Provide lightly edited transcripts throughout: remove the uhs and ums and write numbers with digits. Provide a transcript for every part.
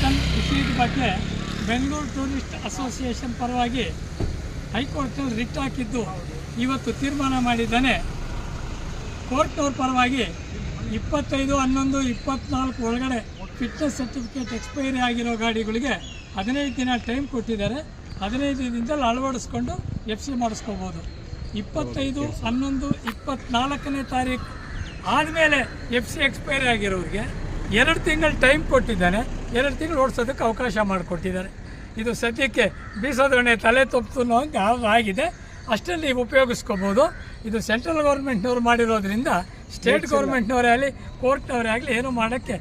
Licence ವಿಷಯದ ಬಗ್ಗೆ Bengaluru tourist association ಪರವಾಗಿ ಹೈಕೋರ್ಟ್ನಲ್ಲಿ ರಿಟ್ ಹಾಕಿದ್ದು ಇವತ್ತು ತೀರ್ಮಾನ ಮಾಡಿದ್ದಾನೆ. ಕೋರ್ಟ್ನವ್ರ ಪರವಾಗಿ 25/11/24 ಒಳಗಡೆ ಫಿಟ್ನೆಸ್ ಸರ್ಟಿಫಿಕೇಟ್ ಎಕ್ಸ್ಪೈರಿ ಆಗಿರೋ ಗಾಡಿಗಳಿಗೆ 15 ದಿನ ಟೈಮ್ ಕೊಟ್ಟಿದ್ದಾರೆ. 15 ದಿನದಲ್ಲಿ ಅಳವಡಿಸ್ಕೊಂಡು FC ಮಾಡಿಸ್ಕೋಬೋದು. 25/11/24ನೇ ತಾರೀಕು ಆದಮೇಲೆ FC ಎಕ್ಸ್ಪೈರಿ ಆಗಿರೋರಿಗೆ 2 ತಿಂಗಳು ಟೈಮ್ ಕೊಟ್ಟಿದ್ದಾನೆ. 2 ತಿಂಗಳು ಓಡಿಸೋದಕ್ಕೆ ಅವಕಾಶ ಮಾಡಿಕೊಟ್ಟಿದ್ದಾರೆ. ಇದು ಸದ್ಯಕ್ಕೆ ಬೀಸೋದೊಣೆ ತಲೆ ತೊಪ್ಪು ಹಂಗೆ ಆಗಿದೆ. ಅಷ್ಟರಲ್ಲಿ ನೀವು ಉಪಯೋಗಿಸ್ಕೋಬೋದು. ಇದು ಸೆಂಟ್ರಲ್ ಗೌರ್ಮೆಂಟ್ನವ್ರು ಮಾಡಿರೋದ್ರಿಂದ ಸ್ಟೇಟ್ ಗೌರ್ಮೆಂಟ್ನವರೇ ಆಗಲಿ ಕೋರ್ಟ್ನವರೇ ಆಗಲಿ ಏನೂ ಮಾಡೋಕ್ಕೆ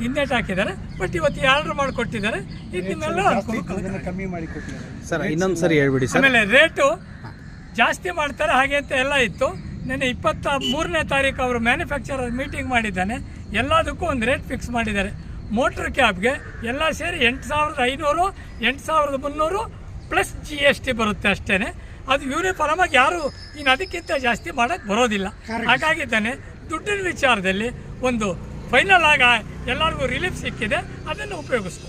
ಹಿಂದೇಟು ಹಾಕಿದ್ದಾರೆ. ಬಟ್ ಇವತ್ತು ಆರ್ಡರ್ ಮಾಡಿಕೊಟ್ಟಿದ್ದಾರೆ. ಇದನ್ನೆಲ್ಲ ಕಮ್ಮಿ ಮಾಡಿ ಕೊಟ್ಟಿದ್ದಾರೆ ಸರ್. ಇನ್ನೊಂದು ಸರಿ ಹೇಳ್ಬಿಡಿ ಸರ್. ಆಮೇಲೆ ರೇಟು ಜಾಸ್ತಿ ಮಾಡ್ತಾರೆ ಹಾಗೆ ಅಂತ ಎಲ್ಲ ಇತ್ತು. ನೆನ್ನೆ 23ನೇ ತಾರೀಕು ಅವರು ಮ್ಯಾನುಫ್ಯಾಕ್ಚರರ್ ಮೀಟಿಂಗ್ ಮಾಡಿದ್ದಾನೆ. ಎಲ್ಲದಕ್ಕೂ ಒಂದು ರೇಟ್ ಫಿಕ್ಸ್ ಮಾಡಿದ್ದಾರೆ. ಮೋಟ್ರ್ ಕ್ಯಾಬ್ಗೆ ಎಲ್ಲ ಸೇರಿ 8,500 8,300 ಪ್ಲಸ್ GST ಬರುತ್ತೆ ಅಷ್ಟೇ. ಅದು ಯೂನಿಫಾರ್ಮ್ ಆಗಿ ಯಾರು ಇನ್ನು ಅದಕ್ಕಿಂತ ಜಾಸ್ತಿ ಮಾಡೋಕ್ಕೆ ಬರೋದಿಲ್ಲ. ಹಾಗಾಗಿದ್ದಾನೆ ದುಡ್ಡಿನ ವಿಚಾರದಲ್ಲಿ ಒಂದು ಫೈನಲ್ ಆಗ ಎಲ್ಲರಿಗೂ ರಿಲೀಫ್ ಸಿಕ್ಕಿದೆ. ಅದನ್ನು ಉಪಯೋಗಿಸ್ಕೊ.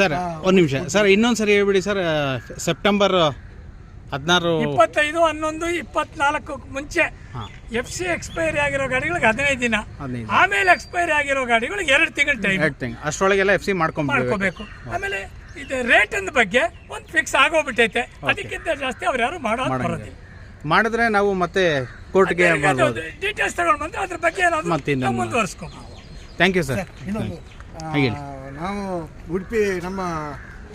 ಸರ್ ಒಂದು ನಿಮಿಷ ಸರ್, ಇನ್ನೊಂದು ಸರಿ ಹೇಳ್ಬಿಡಿ ಸರ್. ಸೆಪ್ಟೆಂಬರ್ 16 25/11/24 ಮುಂಚೆ FC ಎಕ್ಸ್ಪೈರಿ ಆಗಿರೋ ಗಾಡಿಗಳಿಗೆ 15 ದಿನ, ಆಮೇಲೆ ಎಕ್ಸ್ಪೈರಿ ಆಗಿರೋ ಗಾಡಿಗಳಿಗೆ 2 ತಿಂಗಳು ಟೈಮ್ ಅಷ್ಟರೊಳಗೆಲ್ಲ FC ಮಾಡ್ಕೋಬೇಕು. ಆಮೇಲೆ ಇದು ರೇಟಿನ ಬಗ್ಗೆ ಒಂದು ಫಿಕ್ಸ್ ಆಗೋಗ್ಬಿಟ್ಟೈತೆ. ಅದಕ್ಕಿಂತ ಜಾಸ್ತಿ ಅವ್ರು ಯಾರು ಬರೋದಿಲ್ಲ. ಮಾಡಿದ್ರೆ ನಾವು ಮತ್ತೆ ಕೋರ್ಟ್ಗೆ ಡೀಟೇಲ್ಸ್ ತಗೊಂಡು ಬಂದ್ರೆ ಅದ್ರ ಬಗ್ಗೆ ಏನಾದರೂ ಮುಂದುವರಿಸ್ಕೊಂಡು. Thank you sir. ನಾವು ಉಡುಪಿ ನಮ್ಮ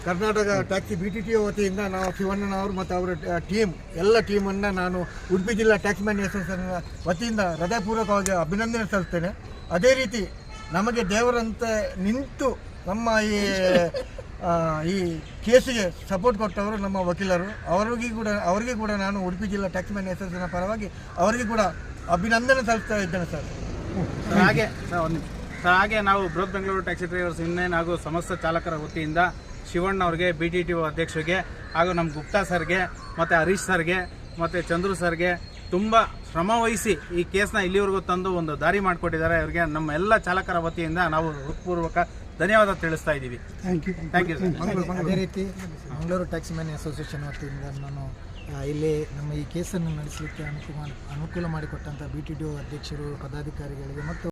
ಕರ್ನಾಟಕ ಟ್ಯಾಕ್ಸಿ BTTO ವತಿಯಿಂದ ನಾವು ಶಿವಣ್ಣನವರು ಮತ್ತು ಅವರ ಟೀಮ್ ಎಲ್ಲ ಟೀಮನ್ನು ನಾನು ಉಡುಪಿ ಜಿಲ್ಲಾ ಟ್ಯಾಕ್ಸ್ ಮ್ಯಾನ್ ಅಸೋಸಿಯೇಷನ್ ವತಿಯಿಂದ ಹೃದಯಪೂರ್ವಕವಾಗಿ ಅಭಿನಂದನೆ ಸಲ್ಲಿಸ್ತೇನೆ. ಅದೇ ರೀತಿ ನಮಗೆ ದೇವರಂತೆ ನಿಂತು ನಮ್ಮ ಈ ಕೇಸಿಗೆ ಸಪೋರ್ಟ್ ಕೊಟ್ಟವರು ನಮ್ಮ ವಕೀಲರು. ಅವರಿಗೆ ಕೂಡ ನಾನು ಉಡುಪಿ ಜಿಲ್ಲಾ ಟ್ಯಾಕ್ಸ್ ಮ್ಯಾನ್ ಅಸೋಸಿಯೇಷನ್ ಪರವಾಗಿ ಅವರಿಗೆ ಕೂಡ ಅಭಿನಂದನೆ ಸಲ್ಲಿಸ್ತಾ ಇದ್ದೇನೆ ಸರ್. ಹಾಗೆ ನಾವು ಬೃಹತ್ ಬೆಂಗಳೂರು ಟ್ಯಾಕ್ಸಿ ಡ್ರೈವರ್ಸ್ ಯೂನಿಯನ್ ಹಾಗೂ ಸಮಸ್ತ ಚಾಲಕರ ವತಿಯಿಂದ ಶಿವಣ್ಣ ಅವ್ರಿಗೆ, BTTO ಅಧ್ಯಕ್ಷರಿಗೆ ಹಾಗೂ ನಮ್ಮ ಗುಪ್ತಾ ಸರ್ಗೆ ಮತ್ತು ಹರೀಶ್ ಸರ್ಗೆ ಮತ್ತು ಚಂದ್ರು ಸರ್ಗೆ ತುಂಬ ಶ್ರಮ ವಹಿಸಿ ಈ ಕೇಸ್ನ ಇಲ್ಲಿವರೆಗೂ ತಂದು ಒಂದು ದಾರಿ ಮಾಡಿಕೊಟ್ಟಿದ್ದಾರೆ. ಅವರಿಗೆ ನಮ್ಮ ಎಲ್ಲ ಚಾಲಕರ ವತಿಯಿಂದ ನಾವು ಹೃತ್ಪೂರ್ವಕ ಧನ್ಯವಾದ ತಿಳಿಸ್ತಾ ಇದ್ದೀವಿ. Thank you sir. ಅದೇ ರೀತಿ ಮಂಗಳೂರು ಟ್ಯಾಕ್ಸಿ ಮ್ಯಾನ್ ಅಸೋಸಿಯೇಷನ್ ವತಿಯಿಂದ ನಾನು ಇಲ್ಲಿ ನಮ್ಮ ಈ ಕೇಸನ್ನು ನಡೆಸಲಿಕ್ಕೆ ಅನುಕೂಲ ಮಾಡಿಕೊಟ್ಟಂಥ BTTO ಅಧ್ಯಕ್ಷರು, ಪದಾಧಿಕಾರಿಗಳಿಗೆ ಮತ್ತು